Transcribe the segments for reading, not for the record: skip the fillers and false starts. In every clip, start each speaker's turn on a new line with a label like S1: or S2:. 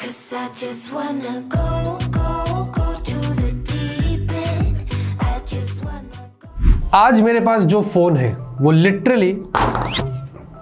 S1: 'Cause I just wanna go to the deep end. I just wanna go.
S2: आज मेरे पास जो phone है वो लिटरली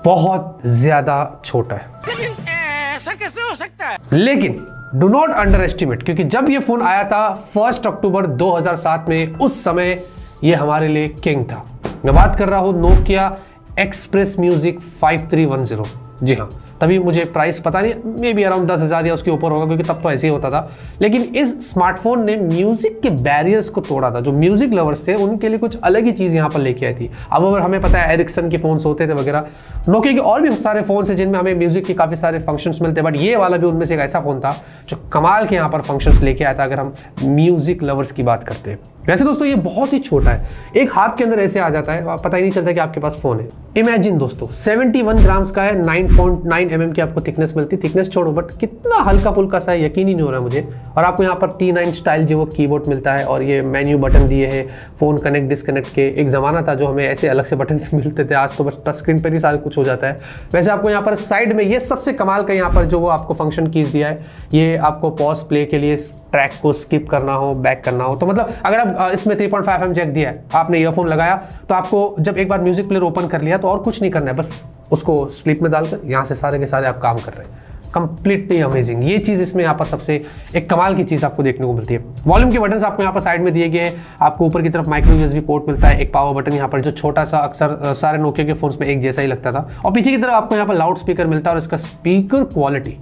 S2: बहुत ज्यादा छोटा है।
S3: लेकिन ऐसा कैसे हो सकता है?
S2: लेकिन डू नॉट अंडर एस्टिमेट, क्योंकि जब ये फोन आया था 1 अक्टूबर 2007 में, उस समय ये हमारे लिए किंग था। मैं बात कर रहा हूं नोकिया एक्सप्रेस म्यूजिक 5310। जी हाँ, तभी मुझे प्राइस पता नहीं, मे बी अराउंड 10,000 या उसके ऊपर होगा, क्योंकि तब तो ऐसे ही होता था। लेकिन इस स्मार्टफोन ने म्यूजिक के बैरियर्स को तोड़ा था। जो म्यूजिक लवर्स थे उनके लिए कुछ अलग ही चीज़ यहाँ पर लेके आई थी। अब अगर हमें पता है एरिक्सन के फोन्स होते थे वगैरह, नोकिया के और भी सारे फोन्स हैं जिनमें हमें म्यूजिक के काफ़ी सारे फंक्शंस मिलते हैं, बट ये वाला भी उनमें से एक ऐसा फोन था जो कमाल के यहाँ पर फंक्शंस लेके आया था, अगर हम म्यूजिक लवर्स की बात करते हैं। वैसे दोस्तों ये बहुत ही छोटा है, एक हाथ के अंदर ऐसे आ जाता है, पता ही नहीं चलता कि आपके पास फोन है। इमेजिन दोस्तों 71 ग्राम्स का है, 9.9 mm की आपको थिकनेस मिलती है। थिकनेस छोड़ो, बट कितना हल्का फुल्का सा है, यकीन ही नहीं हो रहा है मुझे। और आपको यहाँ पर T9 स्टाइल जो वो कीबोर्ड मिलता है, और ये मेन्यू बटन दिए हैं, फोन कनेक्ट डिसकनेक्ट के। एक ज़माना था जो हमें ऐसे अलग से बटन मिलते थे, आज तो बस टच स्क्रीन पर ही सारा कुछ हो जाता है। वैसे आपको यहाँ पर साइड में ये सबसे कमाल का यहाँ पर जो वो आपको फंक्शन कीज दिया है, ये आपको पॉज प्ले के लिए ट्रैक को स्किप करना हो, बैक करना हो, तो मतलब अगर आप इसमें 3.5 mm जैक दिया है, आपने ईयरफोन लगाया, तो आपको जब एक बार म्यूजिक प्लेयर ओपन कर लिया तो और कुछ नहीं करना है, बस उसको स्लीप में डालकर यहाँ से सारे के सारे आप काम कर रहे हैं। कंप्लीटली अमेजिंग ये चीज़ इसमें यहाँ पर सबसे एक कमाल की चीज़ आपको देखने को मिलती है। वॉल्यूम के बटन आपको यहाँ पर साइड में दिए गए हैं। आपको ऊपर की तरफ माइक्रो यूएसबी पोर्ट मिलता है, एक पावर बटन यहाँ पर जो छोटा सा अक्सर सारे नोकिया के फोन्स में एक जैसा ही लगता था, और पीछे की तरफ आपको यहाँ पर लाउड स्पीकर मिलता है। और इसका स्पीकर क्वालिटी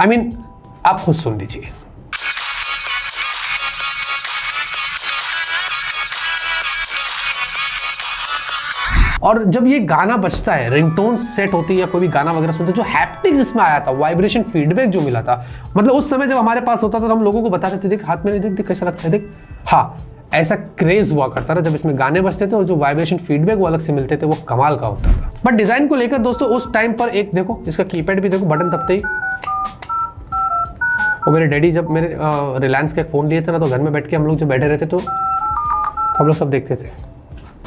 S2: आई मीन आप खुद सुन लीजिए। और जब ये गाना बजता है, रिंगटोन सेट होती है या कोई भी गाना वगैरह सुनते हैं, जो हैप्टिक्स इसमें आया था, वाइब्रेशन फीडबैक जो मिला था, मतलब उस समय जब हमारे पास होता था तो हम लोगों को बताते थे, देख हाथ में देख देख कैसा लगता है, देख। हाँ, ऐसा क्रेज हुआ करता था जब इसमें गाने बजते थे, और जो वाइब्रेशन फीडबैक वो अलग से मिलते थे, वो कमाल का होता था। बट डिजाइन को लेकर दोस्तों उस टाइम पर एक देखो, इसका कीपैड भी देखो, बटन दबते ही। और मेरे डैडी जब मेरे रिलायंस का एक फ़ोन लिए थे ना, तो घर में बैठ के हम लोग जब बैठे रहते तो हम लोग सब देखते थे,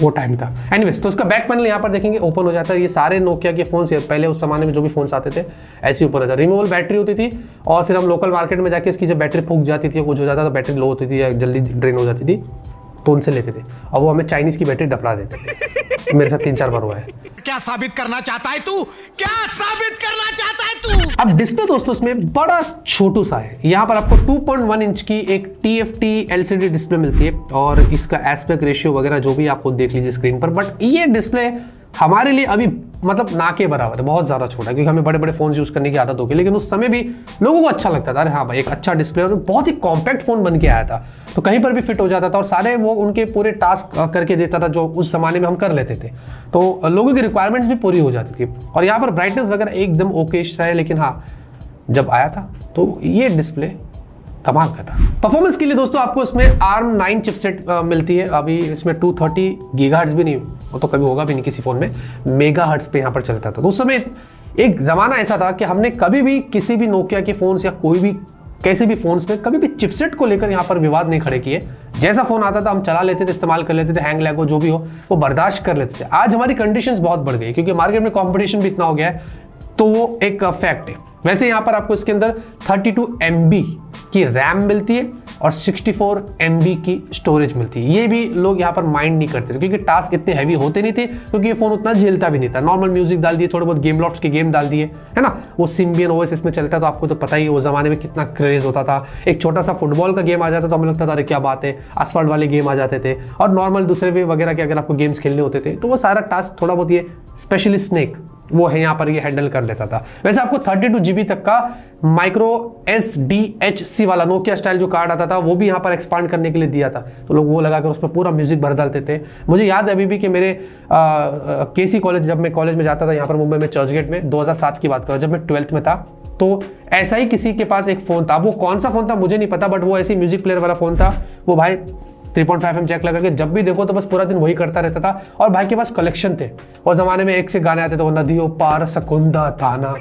S2: वो टाइम था। एनीवेज, तो उसका बैक पैनल यहाँ पर देखेंगे ओपन हो जाता है। ये सारे नोकिया के फोन्स पहले उस जमाने में जो भी फोन्स आते थे ऐसे ऊपर हो जाता, रिमूवल बैटरी होती थी, और फिर हम लोकल मार्केट में जाके इसकी जब बैटरी फूक जाती थी, कुछ हो जाता था, बैटरी लो होती थी या जल्दी ड्रेन हो जाती थी, तो उनसे लेते थे, और वो हमें चाइनीज़ की बैटरी डपला देते थे। मेरे साथ 3-4 बार हुआ है।
S3: क्या साबित करना चाहता है तू? क्या साबित करना चाहता है तू?
S2: अब डिस्प्ले दोस्तों इसमें बड़ा छोटू सा है। यहाँ पर आपको 2.1 इंच की एक TFT LCD डिस्प्ले मिलती है, और इसका एस्पेक्ट रेशियो वगैरह जो भी आपको देख लीजिए स्क्रीन पर। बट ये डिस्प्ले हमारे लिए अभी मतलब ना के बराबर है, बहुत ज़्यादा छोटा है, क्योंकि हमें बड़े बड़े फोन यूज़ करने की आदत होगी। लेकिन उस समय भी लोगों को अच्छा लगता था, अरे हाँ भाई एक अच्छा डिस्प्ले, और बहुत ही कॉम्पैक्ट फ़ोन बन के आया था, तो कहीं पर भी फिट हो जाता था, और सारे वो उनके पूरे टास्क करके देता था जो उस ज़माने में हम कर लेते थे, तो लोगों की रिक्वायरमेंट्स भी पूरी हो जाती थी। और यहाँ पर ब्राइटनेस वगैरह एकदम ओकेश है, लेकिन हाँ जब आया था तो ये डिस्प्ले कमाल का था। परफॉर्मेंस के लिए दोस्तों आपको इसमें ARM 9 चिपसेट मिलती है। अभी इसमें 230 गीगाहर्ट्ज भी नहीं, वो तो कभी होगा भी नहीं किसी फोन में, मेगाहर्ट्ज पे यहाँ पर चलता था। तो उस समय एक ज़माना ऐसा था कि हमने कभी भी किसी भी नोकिया के फोन्स या कोई भी कैसे भी फोन्स में कभी भी चिपसेट को लेकर यहाँ पर विवाद नहीं खड़े किए। जैसा फोन आता था हम चला लेते थे, इस्तेमाल कर लेते थे, हैंग लैग हो जो भी हो वो बर्दाश्त कर लेते थे। आज हमारी कंडीशंस बहुत बढ़ गई, क्योंकि मार्केट में कॉम्पिटिशन भी इतना हो गया है, तो वो एक फैक्ट है। वैसे यहाँ पर आपको इसके अंदर 32 MB की रैम मिलती है और 64 MB की स्टोरेज मिलती है। ये भी लोग यहाँ पर माइंड नहीं करते थे, क्योंकि टास्क इतने हैवी होते नहीं थे, क्योंकि ये फोन उतना झेलता भी नहीं था। नॉर्मल म्यूजिक डाल दिए, थोड़े बहुत गेम लॉफ्ट के गेम डाल दिए, है ना, वो सिम्बियन OS इसमें चलता है, तो आपको तो पता ही वो जमाने में कितना क्रेज होता था। एक छोटा सा फुटबॉल का गेम आ जाता तो हमें लगता था अरे क्या बात है, असफल्ट वाले गेम आ जाते थे, और नॉर्मल दूसरे वे वगैरह के अगर आपको गेम्स खेलने होते थे तो वो सारा टास्क थोड़ा बहुत ये स्पेशली स्नेक वो है यहाँ पर ये हैंडल कर लेता था। वैसे आपको 32 GB तक का माइक्रो SDHC वाला नोकिया स्टाइल जो कार्ड आता था वो भी यहाँ पर एक्सपांड करने के लिए दिया था, तो लोग वो लगाकर उसमें पूरा म्यूजिक भर डालते थे। मुझे याद है अभी भी कि मेरे KC कॉलेज, जब मैं कॉलेज में जाता था यहाँ पर मुंबई में चर्चगेट में, 2007 की बात करो, जब मैं 12th में था, तो ऐसा ही किसी के पास एक फ़ोन था। वो कौन सा फ़ोन था मुझे नहीं पता, बट वो ऐसी म्यूजिक प्लेयर वाला फ़ोन था। वो भाई 3.5 mm जैक लगा के जब भी देखो तो बस पूरा दिन वही करता रहता था, और भाई के पास कलेक्शन थे। और जमाने में एक से गाने आते थे, वो नदियों पार सकुंदा थाना,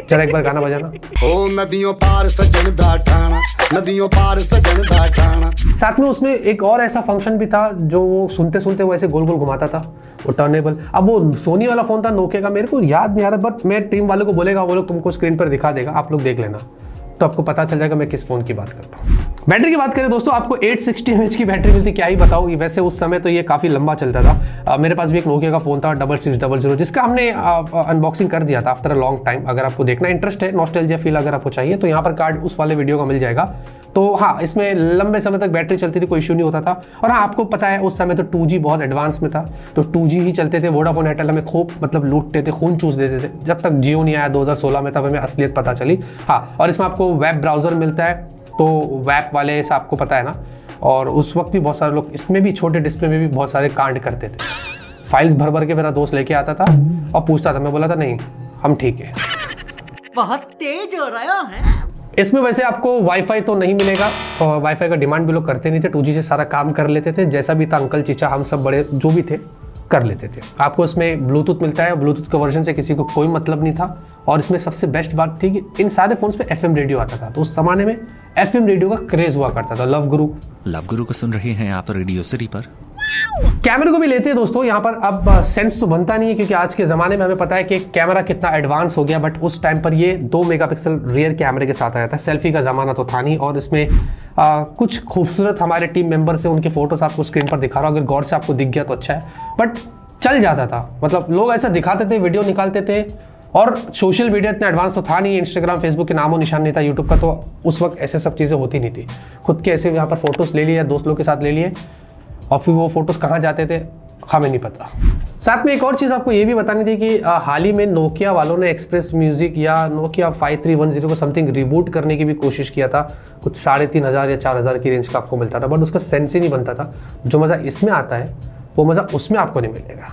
S2: जरा एक बार गाना बजाना।
S4: ओ नदियों पार सजन दा ठाना, नदियों पार सजन दा ठाना।
S2: साथ में उसमें एक और ऐसा फंक्शन भी था जो वो सुनते सुनते वो ऐसे गोल गोल घुमाता था, वो टर्नेबल। अब वो सोनी वाला फोन था नोकिया का, मेरे को याद नहीं आ रहा, बट मैं टीम वाले को बोलेगा, वो लोग तुमको स्क्रीन पर दिखा देगा, आप लोग देख लेना। तो आपको पता चल जाएगा मैं किस फ़ोन की बात कर रहा हूँ। बैटरी की बात करें दोस्तों, आपको 860 mAh की बैटरी मिलती, क्या ही बताऊँ। वैसे उस समय तो ये काफ़ी लंबा चलता था। मेरे पास भी एक नोकिया का फ़ोन था 6600, जिसका हमने अनबॉक्सिंग कर दिया था आफ्टर अ लॉन्ग टाइम। अगर आपको देखना इंटरेस्ट है, नॉस्टैल्जिया फील अगर आपको चाहिए, तो यहाँ पर कार्ड उस वाले वीडियो का मिल जाएगा। तो हाँ, इसमें लंबे समय तक बैटरी चलती थी, कोई इशू नहीं होता था। और हाँ, आपको पता है उस समय तो 2G बहुत एडवांस में था, तो 2G ही चलते थे। वोडाफोन एयरटेल हमें खूब मतलब लूटते थे, खून चूस देते थे। जब तक जियो नहीं आया 2016 में, तब हमें असलियत पता चली। हाँ, और इसमें आपको वेब ब्राउज़र मिलता है, तो वेब वाले से आपको पता है ना। और उस वक्त भी बहुत सारे लोग इसमें भी, छोटे डिस्प्ले में भी बहुत सारे कांड करते थे। फाइल्स भर भर के मेरा दोस्त लेके आता था और पूछता था, मैं बोला था नहीं हम ठीक है।
S5: बहुत तेज हो रहा है।
S2: इसमें वैसे आपको वाईफाई तो नहीं मिलेगा, और वाईफाई का डिमांड भी लोग करते नहीं थे। 2G से सारा काम कर लेते थे, जैसा भी था अंकल चीचा हम सब बड़े जो भी थे कर लेते थे। आपको इसमें ब्लूटूथ मिलता है, ब्लूटूथ के वर्जन से किसी को कोई मतलब नहीं था। और इसमें सबसे बेस्ट बात थी कि इन सारे फोन्स पे FM रेडियो आता था। तो उस जमाने में FM रेडियो का क्रेज हुआ करता था। लव गुरु
S6: को सुन रहे हैं आप रेडियो सिटी पर।
S2: कैमरे को भी लेते हैं दोस्तों यहाँ पर। अब सेंस तो बनता नहीं है, क्योंकि आज के ज़माने में हमें पता है कि कैमरा कितना एडवांस हो गया, बट उस टाइम पर ये 2 मेगापिक्सल रियर कैमरे के साथ आया था। सेल्फी का ज़माना तो था नहीं। और इसमें कुछ खूबसूरत हमारे टीम मेंबर से उनके फोटोज आपको स्क्रीन पर दिखा रहा हूँ। अगर गौर से आपको दिख गया तो अच्छा है, बट चल जाता था। मतलब लोग ऐसा दिखाते थे, वीडियो निकालते थे। और सोशल मीडिया इतना एडवांस तो था नहीं, इंस्टाग्राम फेसबुक के नामो निशान नहीं था, यूट्यूब का, तो उस वक्त ऐसे सब चीज़ें होती नहीं थी। खुद के ऐसे यहाँ पर फोटोज़ ले लिए, दोस्त लोग के साथ ले लिए, और फिर वो फोटोज़ कहाँ जाते थे हमें नहीं पता। साथ में एक और चीज़ आपको ये भी बतानी थी कि हाल ही में नोकिया वालों ने एक्सप्रेस म्यूजिक या नोकिया 5310 को समथिंग रिबूट करने की भी कोशिश किया था। कुछ 3500 या 4000 की रेंज का आपको मिलता था, बट उसका सेंस ही नहीं बनता था। जो मज़ा इसमें आता है वो मज़ा उसमें आपको नहीं मिलेगा।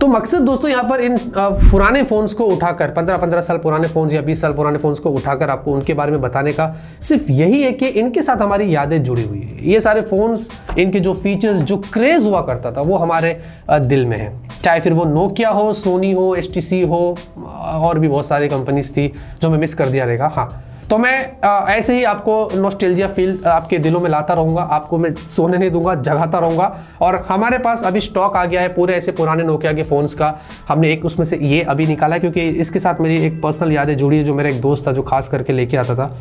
S2: तो मकसद दोस्तों यहाँ पर इन पुराने फ़ोन्स को उठाकर, 15-15 साल पुराने फ़ोन्स या 20 साल पुराने फ़ोन्स को उठाकर आपको उनके बारे में बताने का सिर्फ यही है कि इनके साथ हमारी यादें जुड़ी हुई है। ये सारे फ़ोन्स, इनके जो फीचर्स, जो क्रेज़ हुआ करता था, वो हमारे दिल में है। चाहे फिर वो नोकिया हो, सोनी हो, HTC हो, और भी बहुत सारी कंपनीज थी जो मैं मिस कर दिया रहेगा। हाँ, तो मैं ऐसे ही आपको नॉस्टैल्जिया फील आपके दिलों में लाता रहूँगा, आपको मैं सोने नहीं दूंगा, जगाता रहूँगा। और हमारे पास अभी स्टॉक आ गया है पूरे ऐसे पुराने नोकिया के फ़ोन्स का। हमने एक उसमें से ये अभी निकाला है, क्योंकि इसके साथ मेरी एक पर्सनल यादें जुड़ी है, जो मेरा एक दोस्त था जो खास करके लेके आता था।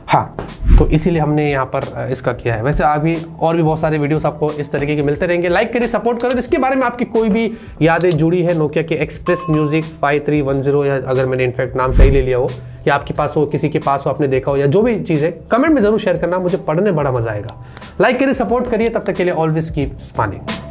S2: हाँ, तो इसीलिए हमने यहाँ पर इसका किया है। वैसे अभी और भी बहुत सारे वीडियोस आपको इस तरीके के मिलते रहेंगे। लाइक करिए, सपोर्ट करें। इसके बारे में आपकी कोई भी यादें जुड़ी है नोकिया के एक्सप्रेस म्यूजिक 5310, या अगर मैंने इनफैक्ट नाम सही ले लिया हो, या आपके पास हो, किसी के पास हो, आपने देखा हो, या जो भी चीज़ है, कमेंट में जरूर शेयर करना। मुझे पढ़ने बड़ा मजा आएगा। लाइक करिए, सपोर्ट करिए। तब तक के लिए ऑलवेज कीप स्माइलिंग।